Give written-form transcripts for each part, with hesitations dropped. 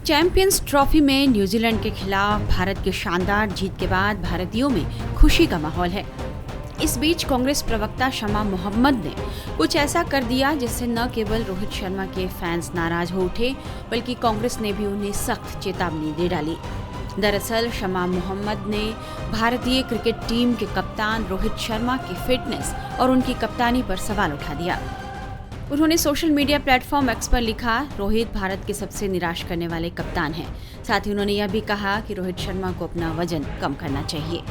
Champions trophy में New Zealand के खिलाफ भारत की शानदार जीत के बाद भारतीयों में खुशी का माहौल है। इस बीच कांग्रेस प्रवक्ता शमा मोहम्मद ने कुछ ऐसा कर दिया जिससे न केवल रोहित शर्मा के फैंस नाराज हो उठे, बल्कि कांग्रेस ने भी उन्हें सख्त चेतावनी दे डाली। दरअसल शमा मोहम्मद ने भारतीय क्रिकेट टीम के कप्तान रोहित शर्मा की फिटनेस और उनकी कप्तानी पर सवाल उठा दिया। उन्होंने सोशल मीडिया प्लेटफॉर्म एक्स पर लिखा, रोहित भारत के सबसे निराश करने वाले कप्तान हैं। साथ ही उन्होंने यह भी कहा कि रोहित शर्मा को अपना वजन कम करना चाहिए।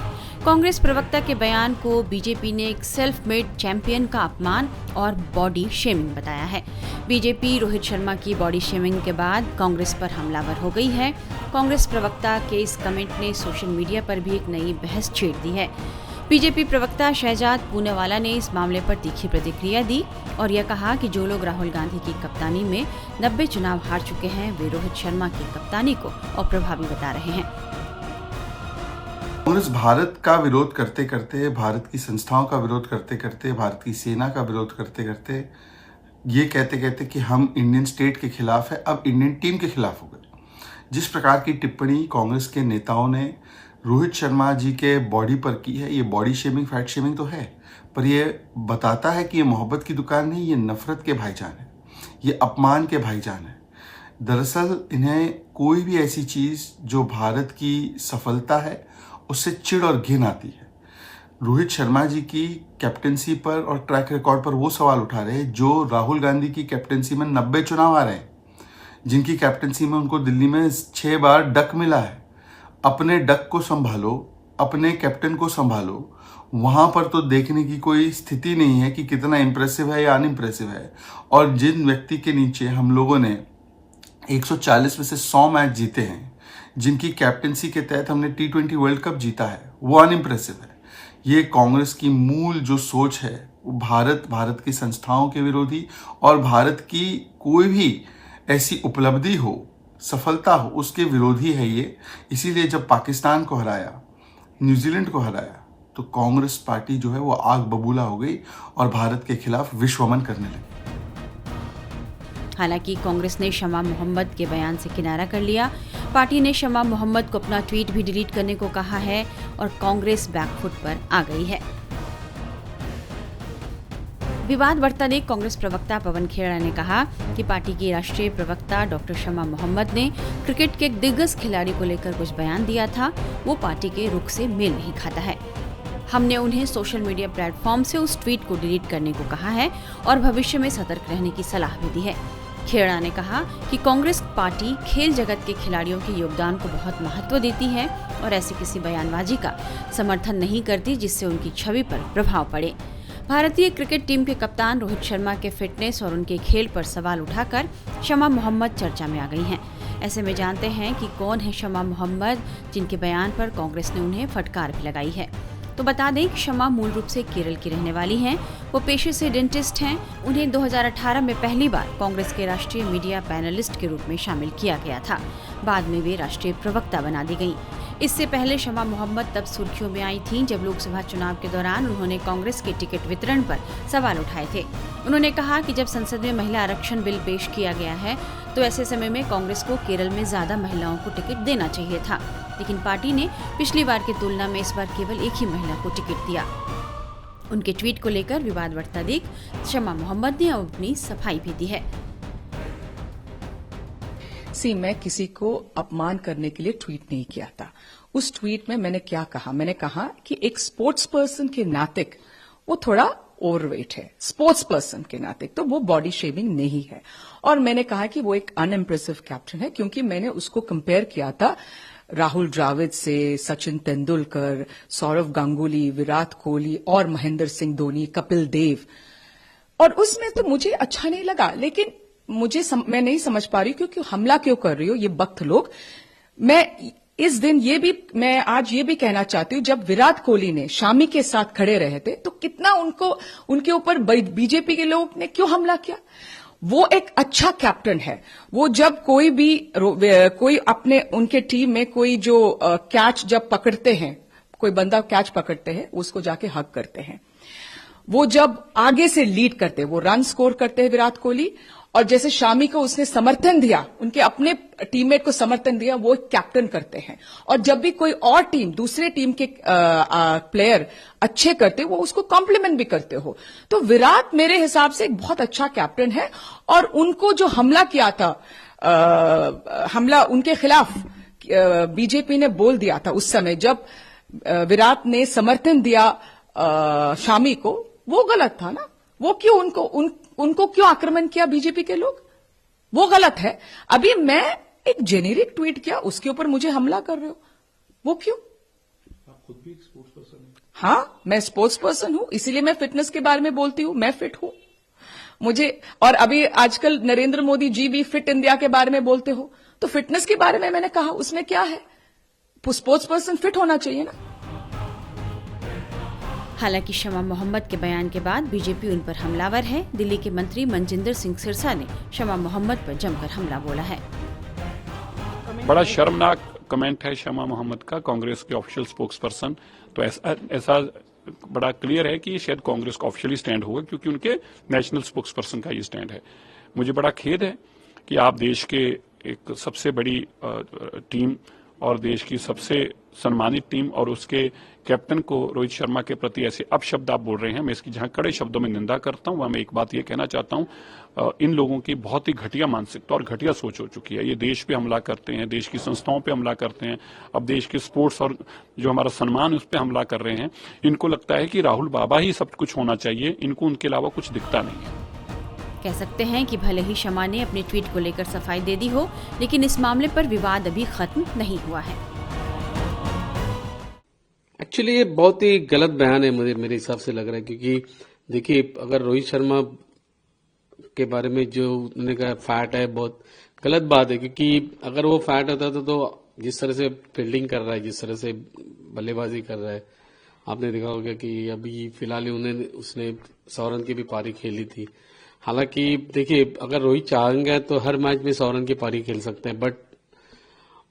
कांग्रेस प्रवक्ता के बयान को बीजेपी ने एक सेल्फ मेड चैंपियन का अपमान और बॉडी शेमिंग बताया है। बीजेपी रोहित शर्मा की बॉडी शेमिंग के बाद कांग्रेस पर हमलावर हो गई है। कांग्रेस प्रवक्ता के इस कमेंट ने सोशल मीडिया पर भी एक नई बहस छेड़ दी है। बीजेपी प्रवक्ता शहजाद पूनावाला ने इस मामले पर तीखी प्रतिक्रिया दी और यह कहा कि जो लोग राहुल गांधी की कप्तानी में 90 चुनाव हार चुके हैं, वे रोहित शर्मा की कप्तानी को अप्रभावी बता रहे हैं। कांग्रेस भारत का विरोध करते करते, भारत की संस्थाओं का विरोध करते करते, भारत की सेना का विरोध करते करते, ये कहते कहते कि हम इंडियन स्टेट के खिलाफ है, अब इंडियन टीम के खिलाफ हो गए। जिस प्रकार की टिप्पणी कांग्रेस के नेताओं ने रोहित शर्मा जी के बॉडी पर की है, ये बॉडी शेमिंग, फैट शेमिंग तो है, पर ये बताता है कि ये मोहब्बत की दुकान नहीं, ये नफरत के भाईजान है, ये अपमान के भाईजान है। दरअसल इन्हें कोई भी ऐसी चीज़ जो भारत की सफलता है उससे चिढ़ और घिन आती है। रोहित शर्मा जी की कैप्टनसी पर और ट्रैक रिकॉर्ड पर वो सवाल उठा रहे हैं जो राहुल गांधी की कैप्टनसी में 90 चुनाव आ रहे हैं, जिनकी कैप्टनसी में उनको दिल्ली में 6 बार डक मिला है। अपने डक को संभालो, अपने कैप्टन को संभालो। वहां पर तो देखने की कोई स्थिति नहीं है कि कितना इंप्रेसिव है या अनइम्प्रेसिव है। और जिन व्यक्ति के नीचे हम लोगों ने 140 में से 100 मैच जीते हैं, जिनकी कैप्टनसी के तहत हमने T20 वर्ल्ड कप जीता है, वो अनइम्प्रेसिव है। ये कांग्रेस की मूल जो सोच है, वो भारत की संस्थाओं के विरोधी और भारत की कोई भी ऐसी उपलब्धि हो, सफलता हो, उसके विरोधी है ये। इसीलिए जब पाकिस्तान को हराया, न्यूजीलैंड को हराया, तो कांग्रेस पार्टी जो है वो आग बबूला हो गई और भारत के खिलाफ विश्वमन करने लगी। हालांकि कांग्रेस ने शमा मोहम्मद के बयान से किनारा कर लिया। पार्टी ने शमा मोहम्मद को अपना ट्वीट भी डिलीट करने को कहा है और कांग्रेस बैकफुट पर आ गई है। विवाद बढ़ता देख कांग्रेस प्रवक्ता पवन खेड़ा ने कहा कि पार्टी की राष्ट्रीय प्रवक्ता डॉक्टर शमा मोहम्मद ने क्रिकेट के एक दिग्गज खिलाड़ी को लेकर कुछ बयान दिया था, वो पार्टी के रुख से मेल नहीं खाता है। हमने उन्हें सोशल मीडिया प्लेटफॉर्म से उस ट्वीट को डिलीट करने को कहा है और भविष्य में सतर्क रहने की सलाह भी दी है। खेड़ा ने कहा कि कांग्रेस पार्टी खेल जगत के खिलाड़ियों के योगदान को बहुत महत्व देती है और ऐसी किसी बयानबाजी का समर्थन नहीं करती जिससे उनकी छवि पर प्रभाव पड़े। भारतीय क्रिकेट टीम के कप्तान रोहित शर्मा के फिटनेस और उनके खेल पर सवाल उठाकर शमा मोहम्मद चर्चा में आ गई हैं। ऐसे में जानते हैं कि कौन है शमा मोहम्मद, जिनके बयान पर कांग्रेस ने उन्हें फटकार भी लगाई है। तो बता दें कि शमा मूल रूप से केरल की रहने वाली हैं। वो पेशे से डेंटिस्ट हैं। उन्हें 2018 में पहली बार कांग्रेस के राष्ट्रीय मीडिया पैनलिस्ट के रूप में शामिल किया गया था। बाद में वे राष्ट्रीय प्रवक्ता बना दी गई। इससे पहले शमा मोहम्मद तब सुर्खियों में आई थीं जब लोकसभा चुनाव के दौरान उन्होंने कांग्रेस के टिकट वितरण पर सवाल उठाए थे। उन्होंने कहा कि जब संसद में महिला आरक्षण बिल पेश किया गया है, तो ऐसे समय में कांग्रेस को केरल में ज्यादा महिलाओं को टिकट देना चाहिए था, लेकिन पार्टी ने पिछली बार की तुलना में इस बार केवल एक ही महिला को टिकट दिया। उनके ट्वीट को लेकर विवाद बढ़ता देख शमा मोहम्मद ने अब अपनी सफाई भी दी है। मैं किसी को अपमान करने के लिए ट्वीट नहीं किया था। उस ट्वीट में मैंने क्या कहा? मैंने कहा कि एक स्पोर्ट्स पर्सन के नाते वो थोड़ा ओवरवेट है, स्पोर्ट्स पर्सन के नाते, तो वो बॉडी शेमिंग नहीं है। और मैंने कहा कि वो एक अनइम्प्रेसिव कैप्टन है, क्योंकि मैंने उसको कंपेयर किया था राहुल द्रविड़ से, सचिन तेंदुलकर, सौरव गांगुली, विराट कोहली और महेंद्र सिंह धोनी, कपिल देव। और उसमें तो मुझे अच्छा नहीं लगा, लेकिन मैं नहीं समझ पा रही क्योंकि हमला क्यों कर रही हो ये वक्त लोग। मैं आज ये भी कहना चाहती हूँ, जब विराट कोहली ने शामी के साथ खड़े रहे थे तो कितना उनके ऊपर बीजेपी के लोग ने क्यों हमला किया। वो एक अच्छा कैप्टन है। वो जब कोई अपने उनके टीम में कोई जो कैच जब पकड़ते हैं, कोई बंदा कैच पकड़ते हैं, उसको जाके हक करते हैं। वो जब आगे से लीड करते हैं, वो रन स्कोर करते हैं विराट कोहली, और जैसे शामी को उसने समर्थन दिया, उनके अपने टीममेट को समर्थन दिया, वो एक कैप्टन करते हैं। और जब भी कोई और टीम, दूसरे टीम के प्लेयर अच्छे करते, वो उसको कॉम्प्लीमेंट भी करते हो। तो विराट मेरे हिसाब से एक बहुत अच्छा कैप्टन है। और उनको जो हमला किया था, हमला उनके खिलाफ बीजेपी ने बोल दिया था उस समय, जब विराट ने समर्थन दिया शामी को, वो गलत था ना। वो क्यों उनको क्यों आक्रमण किया बीजेपी के लोग? वो गलत है। अभी मैं एक जेनेरिक ट्वीट किया, उसके ऊपर मुझे हमला कर रहे हो, वो क्यों? आप खुद भी एक स्पोर्ट्स पर्सन हैं। हाँ, मैं स्पोर्ट्स पर्सन हूं, इसीलिए मैं फिटनेस के बारे में बोलती हूं। मैं फिट हूं मुझे। और अभी आजकल नरेंद्र मोदी जी भी फिट इंडिया के बारे में बोलते हो, तो फिटनेस के बारे में मैंने कहा, उसमें क्या है? स्पोर्ट्स पर्सन फिट होना चाहिए ना। हालांकि शमा मोहम्मद के बयान के बाद बीजेपी उन पर हमलावर है। दिल्ली के मंत्री मनजिंदर सिंह सिरसा ने शमा मोहम्मद पर जमकर हमला बोला है। बड़ा शर्मनाक कमेंट है शमा मोहम्मद का, कांग्रेस के ऑफिशियल स्पोक्स पर्सन। तो ऐसा बड़ा क्लियर है कि ये शायद कांग्रेस का ऑफिशियली स्टैंड होगा, क्योंकि उनके नेशनल स्पोक्स पर्सन का ये स्टैंड है। मुझे बड़ा खेद है कि आप देश के एक सबसे बड़ी टीम और देश की सबसे सम्मानित टीम और उसके कैप्टन को रोहित शर्मा के प्रति ऐसे अपशब्द आप बोल रहे हैं। मैं इसकी जहां कड़े शब्दों में निंदा करता हूं, वहां मैं एक बात ये कहना चाहता हूं, इन लोगों की बहुत ही घटिया मानसिकता और घटिया सोच हो चुकी है। ये देश पे हमला करते हैं, देश की संस्थाओं पे हमला करते हैं, अब देश के स्पोर्ट्स और जो हमारा सम्मान उस पर हमला कर रहे हैं। इनको लगता है कि राहुल बाबा ही सब कुछ होना चाहिए, इनको उनके अलावा कुछ दिखता नहीं है। कह सकते हैं कि भले ही शमा ने अपने ट्वीट को लेकर सफाई दे दी हो, लेकिन इस मामले पर विवाद अभी खत्म नहीं हुआ है। एक्चुअली ये बहुत ही गलत बयान है, मुझे मेरे हिसाब से लग रहा है। क्योंकि देखिए, अगर रोहित शर्मा के बारे में जो उन्होंने कहा फैट है, बहुत गलत बात है। क्योंकि अगर वो फैट होता तो जिस तरह से फील्डिंग कर रहा है, जिस तरह से बल्लेबाजी कर रहा है, आपने देखा होगा कि अभी फिलहाल उसने 100 रन की भी पारी खेली थी। हालांकि देखिए, अगर रोहित चाहेंगे तो हर मैच में 100 रन की पारी खेल सकते हैं, बट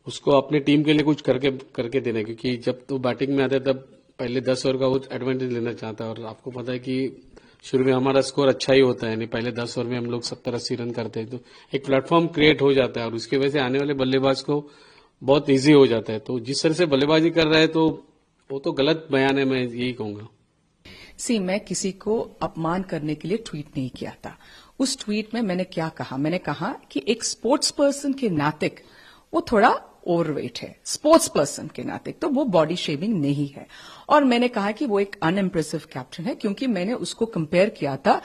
उसको अपने टीम के लिए कुछ करके देना। क्योंकि जब तो बैटिंग में आता है तब पहले 10 ओवर का वो एडवांटेज लेना चाहता है। और आपको पता है कि शुरू में हमारा स्कोर अच्छा ही होता है, नहीं पहले 10 ओवर में हम लोग 70-80 रन करते हैं, तो एक प्लेटफॉर्म क्रिएट हो जाता है और उसकी वजह से आने वाले बल्लेबाज को बहुत ईजी हो जाता है। तो जिस तरह से बल्लेबाजी कर रहा है तो वो तो गलत बयान है, मैं यही कहूंगा। मैं किसी को अपमान करने के लिए ट्वीट नहीं किया था। उस ट्वीट में मैंने क्या कहा? मैंने कहा कि एक स्पोर्ट्स पर्सन के नाते वो थोड़ा ओवरवेट है, स्पोर्ट्स पर्सन के नाते, तो वो बॉडी शेमिंग नहीं है। और मैंने कहा कि वो एक अनइम्प्रेसिव कैप्टन है, क्योंकि मैंने उसको कंपेयर किया था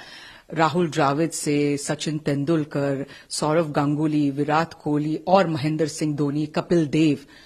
राहुल द्रविड़ से, सचिन तेंदुलकर, सौरव गांगुली, विराट कोहली और महेंद्र सिंह धोनी, कपिल देव।